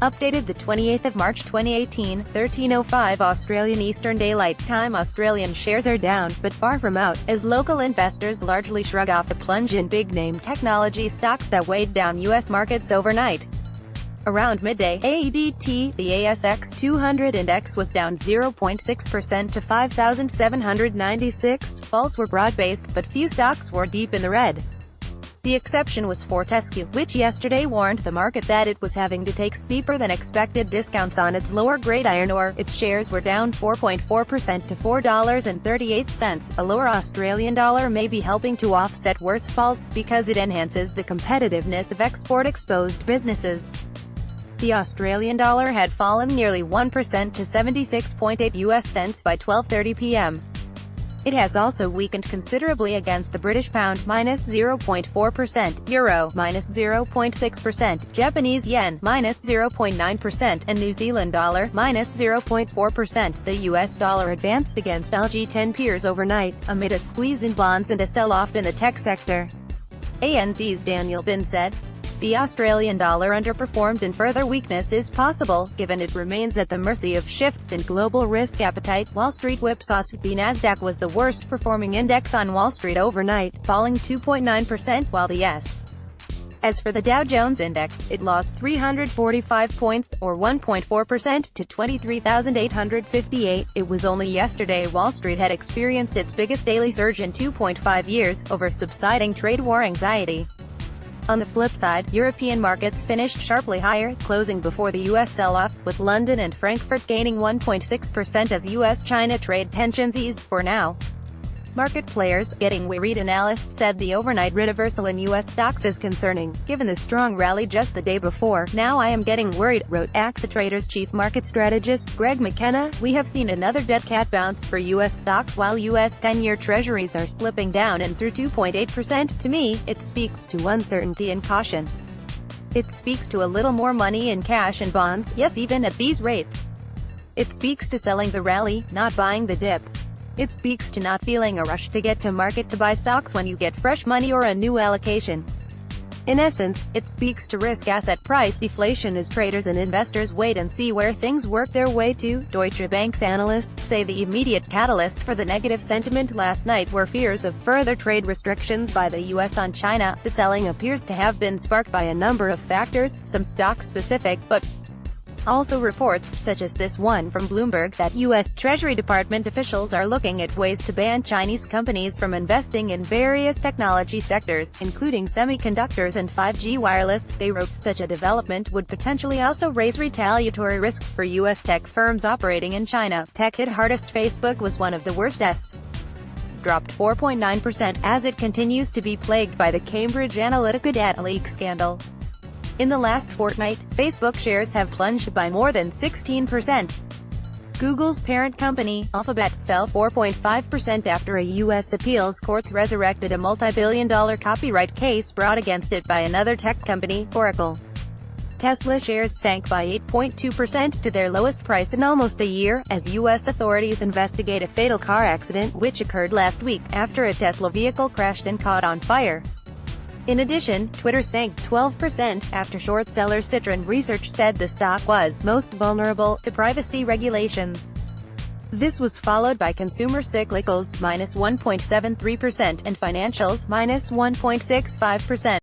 Updated the 28th of March 2018, 13:05 Australian Eastern Daylight Time. Australian shares are down, but far from out, as local investors largely shrug off the plunge in big-name technology stocks that weighed down U.S. markets overnight. Around midday, ADT, the ASX 200 index was down 0.6% to 5,796. Falls were broad-based, but few stocks were deep in the red. The exception was Fortescue, which yesterday warned the market that it was having to take steeper than expected discounts on its lower-grade iron ore. Its shares were down 4.4% to $4.38. A lower Australian dollar may be helping to offset worse falls, because it enhances the competitiveness of export-exposed businesses. The Australian dollar had fallen nearly 1% to 76.8 US cents by 12:30 p.m. It has also weakened considerably against the British pound minus 0.4%, euro minus 0.6%, Japanese yen minus 0.9%, and New Zealand dollar minus 0.4%. The US dollar advanced against LG 10 peers overnight, amid a squeeze in bonds and a sell-off in the tech sector. ANZ's Daniel Bin said, "The Australian dollar underperformed and further weakness is possible, given it remains at the mercy of shifts in global risk appetite." Wall Street whipsaws. The Nasdaq was the worst performing index on Wall Street overnight, falling 2.9%, while the S. As for the Dow Jones index, it lost 345 points, or 1.4%, to 23,858. It was only yesterday Wall Street had experienced its biggest daily surge in 2.5 years, over subsiding trade war anxiety. On the flip side, European markets finished sharply higher, closing before the U.S. sell-off, with London and Frankfurt gaining 1.6% as U.S.-China trade tensions eased. For now, market players, getting worried. Analysts said the overnight reversal in U.S. stocks is concerning, given the strong rally just the day before. "Now I am getting worried," wrote AXA Traders chief market strategist, Greg McKenna. "We have seen another dead cat bounce for U.S. stocks while U.S. 10-year treasuries are slipping down and through 2.8%. To me, it speaks to uncertainty and caution. It speaks to a little more money in cash and bonds, yes, even at these rates. It speaks to selling the rally, not buying the dip. It speaks to not feeling a rush to get to market to buy stocks when you get fresh money or a new allocation. In essence, it speaks to risk asset price deflation as traders and investors wait and see where things work their way to." Deutsche Bank's analysts say the immediate catalyst for the negative sentiment last night were fears of further trade restrictions by the U.S. on China. The selling appears to have been sparked by a number of factors, some stock-specific, but also reports, such as this one from Bloomberg, that U.S. Treasury Department officials are looking at ways to ban Chinese companies from investing in various technology sectors, including semiconductors and 5G wireless. They wrote, such a development would potentially also raise retaliatory risks for U.S. tech firms operating in China. Tech hit hardest. Facebook was one of the worst. Dropped 4.9%, as it continues to be plagued by the Cambridge Analytica data leak scandal. In the last fortnight, Facebook shares have plunged by more than 16%. Google's parent company, Alphabet, fell 4.5% after a U.S. appeals court resurrected a multi-billion-dollar copyright case brought against it by another tech company, Oracle. Tesla shares sank by 8.2% to their lowest price in almost a year, as U.S. authorities investigate a fatal car accident which occurred last week, after a Tesla vehicle crashed and caught on fire. In addition, Twitter sank 12% after short seller Citron Research said the stock was most vulnerable to privacy regulations. This was followed by consumer cyclicals, minus 1.73%, and financials, minus 1.65%.